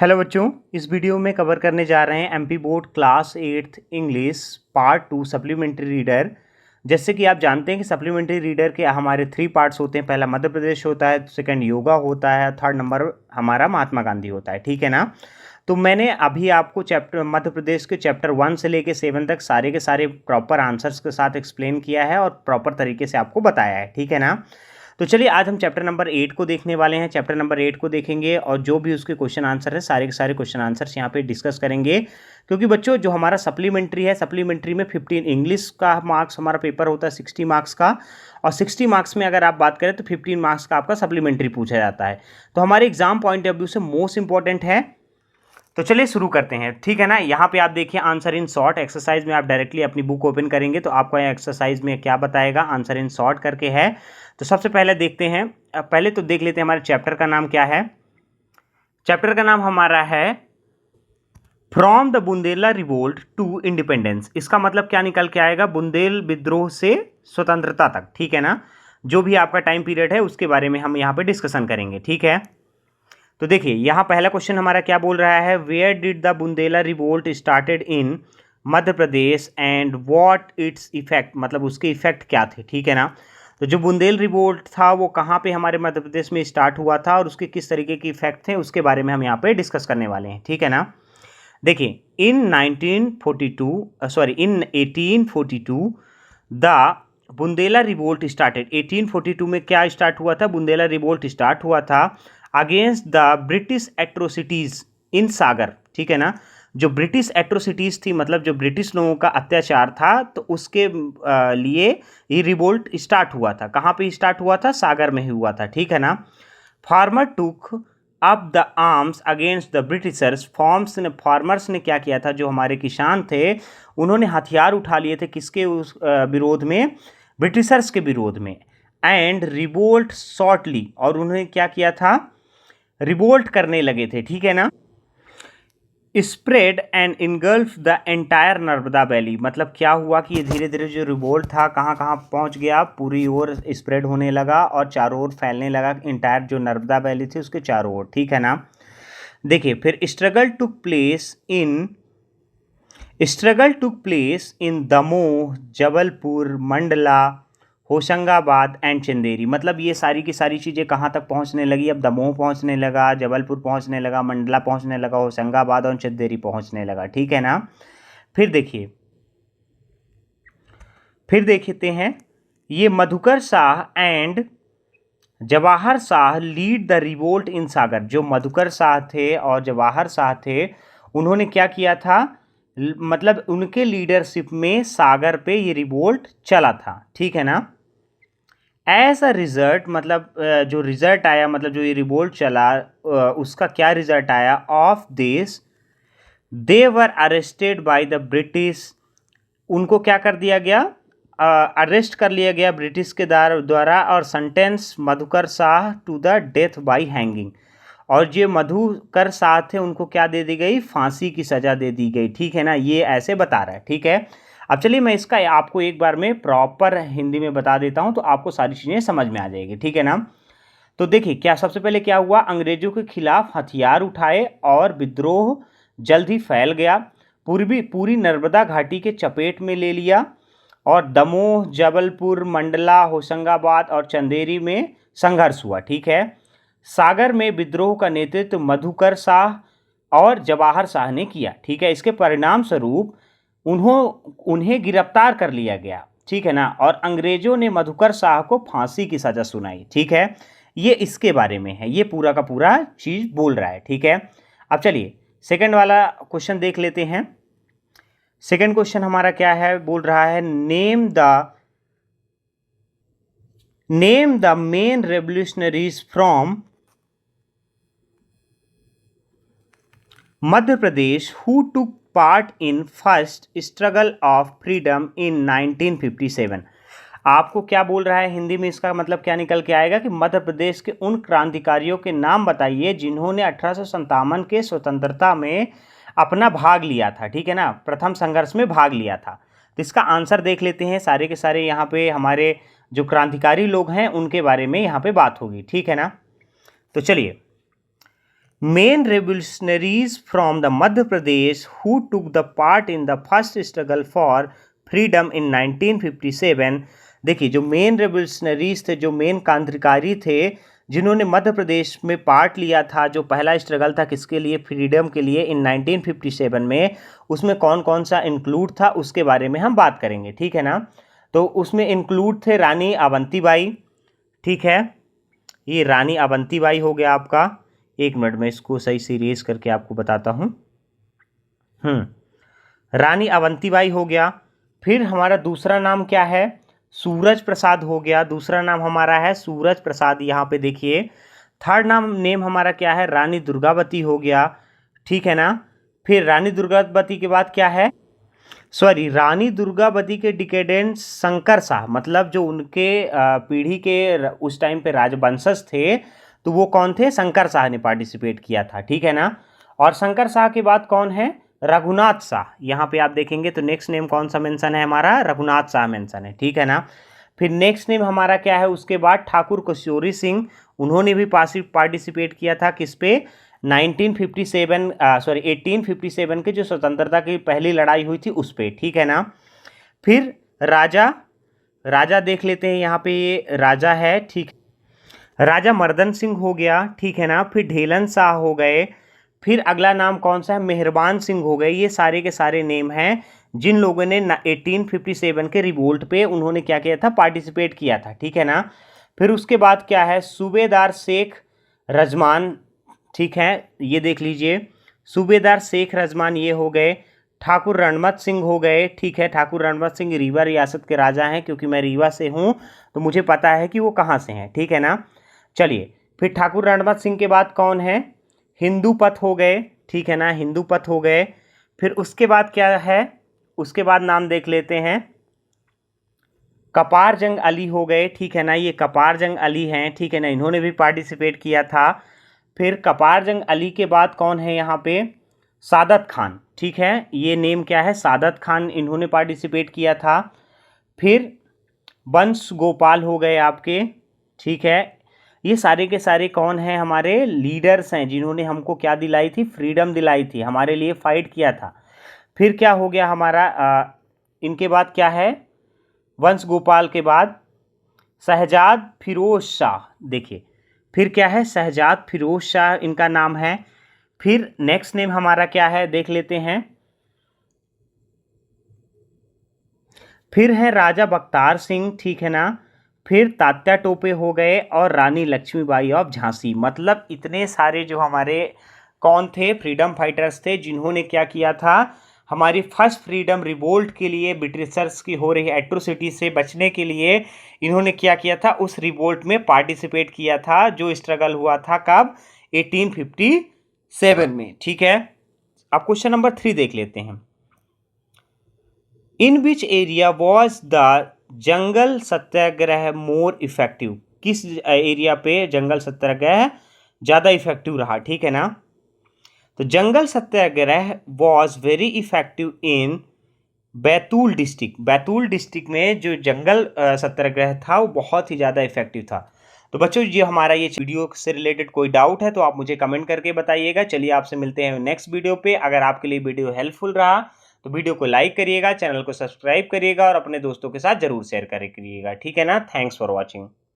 Hello बच्चों, इस video में कवर करने जा रहे हैं MP board class 8th English part 2 supplementary reader. जैसे कि आप जानते हैं कि सप्लीमेंट्री रीडर के हमारे 3 पार्ट्स होते हैं। पहला मध्य प्रदेश होता है, सेकंड योगा होता है, थर्ड नंबर हमारा महात्मा गांधी होता है। ठीक है ना। तो मैंने अभी आपको चैप्टर मध्य प्रदेश के चैप्टर 1 से लेके 7 तक सारे के सारे प्रॉपर आंसर्स के साथ एक्सप्लेन किया है और प्रॉपर तरीके से आपको बताया है। ठीक है ना। तो चलिए आज हम चैप्टर नंबर 8 को देखने वाले हैं। चैप्टर नंबर 8 को देखेंगे और जो भी उसके क्वेश्चन आंसर है सारे के सारे क्वेश्चन आंसर्स यहाँ पे डिस्कस करेंगे। क्योंकि बच्चों जो हमारा सप्लीमेंट्री है, सप्लीमेंट्री में 15 इंग्लिश का मार्क्स हमारा पेपर होता है 60 मार्क्स का, और 60 मार्क्स में अगर आप बात करें तो 15 मार्क्स का आपका सप्लीमेंट्री पूछा जाता है। तो हमारे एग्जाम पॉइंट ऑफ व्यू से मोस्ट इंपॉर्टेंट है। तो चलिए शुरू करते हैं। ठीक है ना। यहाँ पे आप देखिए आंसर इन शॉर्ट एक्सरसाइज में आप डायरेक्टली अपनी बुक ओपन करेंगे तो आपको यहाँ एक्सरसाइज में क्या बताएगा, आंसर इन शॉर्ट करके है। तो सबसे पहले देखते हैं, पहले तो देख लेते हैं हमारे चैप्टर का नाम क्या है। चैप्टर का नाम हमारा है from the Bundela revolt to independence. इसका मतलब क्या निकल के आएगा, बुंदेल विद्रोह से स्वतंत्रता तक। ठीक है ना। जो भी आपका टाइम पीरियड है उसके बारे में हम यहाँ पे डिस्कशन करेंगे। ठीक है। तो देखिए यहाँ पहला क्वेश्चन हमारा क्या बोल रहा है, where did the Bundela revolt started in Madhya Pradesh and what its effect, मतलब उसके इफेक्ट क्या थे। ठीक है ना। तो जो बुंदेल रिवोल्ट था वो कहाँ पे हमारे मध्य प्रदेश में स्टार्ट हुआ था और उसके किस तरीके के इफेक्ट थे उसके बारे में हम यहाँ पे डिस्कस करने वाले हैं। ठीक है ना। देखिए इन 1842 द बुंदेला रिवोल्ट स्टार्टेड। 1842 में क्या स्टार्ट हुआ था, बुंदेला रिवोल्ट स्टार्ट हुआ था अगेंस्ट द ब्रिटिश एट्रोसिटीज इन सागर। ठीक है ना। जो ब्रिटिश एट्रोसिटीज थी, मतलब जो ब्रिटिश लोगों का अत्याचार था, तो उसके लिए ये रिवोल्ट स्टार्ट हुआ था। कहाँ पे स्टार्ट हुआ था, सागर में ही हुआ था। ठीक है ना। Farmer took up the arms against the Britishers. Farmers ने क्या किया था, जो हमारे किसान थे उन्होंने हथियार उठा लिए थे किसके उस विरोध में, ब्रिटिशर्स के विरोध में। एंड रिवोल्ट शॉर्टली, और उन्होंने क्या किया था, रिवोल्ट करने लगे थे। ठीक है ना। Spread and engulf the entire Narmada valley, मतलब क्या हुआ कि ये धीरे धीरे जो रिवोल्ट था कहाँ कहाँ पहुँच गया, पूरी ओर स्प्रेड होने लगा और चारों ओर फैलने लगा, इंटायर जो नर्मदा वैली थी उसके चारों ओर। ठीक है ना। देखिए फिर struggle took place in Damoh, Jabalpur, Mandla, Hoshangabad and Chanderi. मतलब ये सारी की सारी चीज़ें कहाँ तक पहुँचने लगी, अब दमोह पहुँचने लगा, जबलपुर पहुँचने लगा, मंडला पहुँचने लगा, होशंगाबाद और चंदेरी पहुँचने लगा। ठीक है ना। फिर देखते हैं ये Madhukar Shah and Jawahar Shah lead the revolt in Sagar. जो मधुकर शाह थे और जवाहर शाह थे उन्होंने क्या किया था, मतलब उनके लीडरशिप में सागर पे ये रिवोल्ट चला था। ठीक है ना। एज अ रिजल्ट, मतलब जो रिजल्ट आया, मतलब जो ये रिवोल्ट चला उसका क्या रिजल्ट आया, of this they were arrested by the British. उनको क्या कर दिया गया, अरेस्ट कर लिया गया ब्रिटिश के द्वारा और sentence Madhukar Shah to the death by hanging. और जो मधुकर शाह थे उनको क्या दे दी गई, फांसी की सज़ा दे दी गई। ठीक है ना। ये ऐसे बता रहा है। ठीक है। अब चलिए मैं इसका आपको एक बार में प्रॉपर हिंदी में बता देता हूँ तो आपको सारी चीज़ें समझ में आ जाएगी। ठीक है ना। तो देखिए क्या सबसे पहले क्या हुआ, अंग्रेजों के खिलाफ हथियार उठाए और विद्रोह जल्द ही फैल गया, पूरी नर्मदा घाटी के चपेट में ले लिया और दमोह, जबलपुर, मंडला, होशंगाबाद और चंदेरी में संघर्ष हुआ। ठीक है। सागर में विद्रोह का नेतृत्व मधुकर शाह और जवाहर शाह ने किया। ठीक है। इसके परिणाम स्वरूप उन्हें गिरफ्तार कर लिया गया। ठीक है ना। और अंग्रेजों ने मधुकर शाह को फांसी की सजा सुनाई। ठीक है। ये इसके बारे में है, ये पूरा का पूरा चीज बोल रहा है। ठीक है। अब चलिए सेकंड वाला क्वेश्चन देख लेते हैं। सेकंड क्वेश्चन हमारा क्या है, बोल रहा है name the main revolutionaries from Madhya Pradesh who took part in first struggle of freedom इन 1957। आपको क्या बोल रहा है हिंदी में, इसका मतलब क्या निकल के आएगा कि मध्य प्रदेश के उन क्रांतिकारियों के नाम बताइए जिन्होंने 1857 के स्वतंत्रता में अपना भाग लिया था। ठीक है ना। प्रथम संघर्ष में भाग लिया था। तो इसका आंसर देख लेते हैं। सारे के सारे यहाँ पे हमारे जो क्रांतिकारी लोग हैं उनके बारे में यहाँ पे बात होगी। ठीक है ना। तो चलिए main revolutionaries from the Madhya Pradesh who took the part in the first struggle for freedom इन 1957। देखिए, जो मेन रेवोल्यूशनरीज थे, जो मेन क्रांतिकारी थे, जिन्होंने मध्य प्रदेश में पार्ट लिया था, जो पहला स्ट्रगल था किसके लिए, फ्रीडम के लिए, इन 1957 में, उसमें कौन कौन सा इंक्लूड था उसके बारे में हम बात करेंगे, ठीक है ना। तो उसमें इंक्लूड थे रानी अवंतीबाई, ठीक है, ये रानी अवंतीबाई हो गया आपका। एक मिनट में इसको सही से इरेज करके आपको बताता हूँ। रानी अवंतीबाई हो गया। फिर हमारा दूसरा नाम क्या है, सूरज प्रसाद हो गया, दूसरा नाम हमारा है सूरज प्रसाद, यहाँ पे देखिए। थर्ड नेम हमारा क्या है, रानी दुर्गावती हो गया, ठीक है ना। फिर रानी दुर्गावती के बाद क्या है, रानी दुर्गावती के डिकेडेंट शंकर शाह, मतलब जो उनके पीढ़ी के उस टाइम पे राजवंशज थे, तो वो कौन थे, शंकर शाह ने पार्टिसिपेट किया था, ठीक है ना। और शंकर शाह के बाद कौन है, रघुनाथ शाह। यहाँ पे आप देखेंगे तो नेक्स्ट नेम कौन सा मेंशन है हमारा, रघुनाथ शाह मेंशन है, ठीक है ना। फिर नेक्स्ट नेम हमारा क्या है, उसके बाद ठाकुर किशोरी सिंह, उन्होंने भी पार्टिसिपेट किया था किस पे, 1857 के जो स्वतंत्रता की पहली लड़ाई हुई थी उस पे, ठीक है ना। फिर राजा देख लेते हैं, यहाँ पे ये राजा है, ठीक, राजा मर्दन सिंह हो गया, ठीक है ना। फिर ढेलन शाह हो गए। फिर अगला नाम कौन सा है, मेहरबान सिंह हो गए। ये सारे के सारे नेम हैं जिन लोगों ने 1857 के रिवोल्ट पे उन्होंने क्या किया था, पार्टिसिपेट किया था, ठीक है ना। फिर उसके बाद क्या है, सूबेदार शेख रजमान, ठीक है, ये देख लीजिए, सूबेदार शेख रजमान ये हो गए। ठाकुर रणमत सिंह हो गए, ठीक है, ठाकुर रणमत सिंह रीवा रियासत के राजा हैं, क्योंकि मैं रीवा से हूँ तो मुझे पता है कि वो कहाँ से हैं, ठीक है ना। चलिए, फिर ठाकुर रणमत सिंह के बाद कौन है, हिंदूपत हो गए, ठीक है ना, हिंदूपत हो गए। फिर उसके बाद क्या है, उसके बाद नाम देख लेते हैं, कपार जंग अली हो गए, ठीक है ना, ये कपार जंग अली हैं, ठीक है ना, इन्होंने भी पार्टिसिपेट किया था। फिर कपार जंग अली के बाद कौन है यहाँ पे, सादत खान, ठीक है, ये नेम क्या है, सादत खान, इन्होंने पार्टिसिपेट किया था। फिर वंश गोपाल हो गए आपके, ठीक है, ये सारे के सारे कौन हैं, हमारे लीडर्स हैं जिन्होंने हमको क्या दिलाई थी, फ्रीडम दिलाई थी, हमारे लिए फाइट किया था। फिर क्या हो गया हमारा, इनके बाद क्या है, वंश गोपाल के बाद शहजाद फिरोज शाह, देखिए, फिर क्या है, शहजाद फिरोज शाह इनका नाम है। फिर नेक्स्ट नेम हमारा क्या है, देख लेते हैं। फिर है राजा बख्तार सिंह, ठीक है ना। फिर तात्या टोपे हो गए और रानी लक्ष्मीबाई ऑफ झांसी। मतलब इतने सारे जो हमारे कौन थे, फ्रीडम फाइटर्स थे, जिन्होंने क्या किया था, हमारी फर्स्ट फ्रीडम रिवोल्ट के लिए, ब्रिटिशर्स की हो रही एट्रोसिटी से बचने के लिए इन्होंने क्या किया था, उस रिवोल्ट में पार्टिसिपेट किया था, जो स्ट्रगल हुआ था कब, 1857 में, ठीक है। अब क्वेश्चन नंबर 3 देख लेते हैं। In which area was the jungle satyagraha more effective, किस एरिया पे जंगल सत्याग्रह ज़्यादा इफेक्टिव रहा, ठीक है ना। तो jungle satyagraha was very effective in Betul district, Betul district में जो जंगल सत्याग्रह था वो बहुत ही ज़्यादा इफेक्टिव था। तो बच्चों, ये हमारा ये वीडियो से रिलेटेड कोई डाउट है तो आप मुझे कमेंट करके बताइएगा। चलिए, आपसे मिलते हैं नेक्स्ट वीडियो पे। अगर आपके लिए वीडियो हेल्पफुल रहा तो वीडियो को लाइक करिएगा, चैनल को सब्सक्राइब करिएगा और अपने दोस्तों के साथ जरूर शेयर करिएगा, ठीक है ना। Thanks for watching.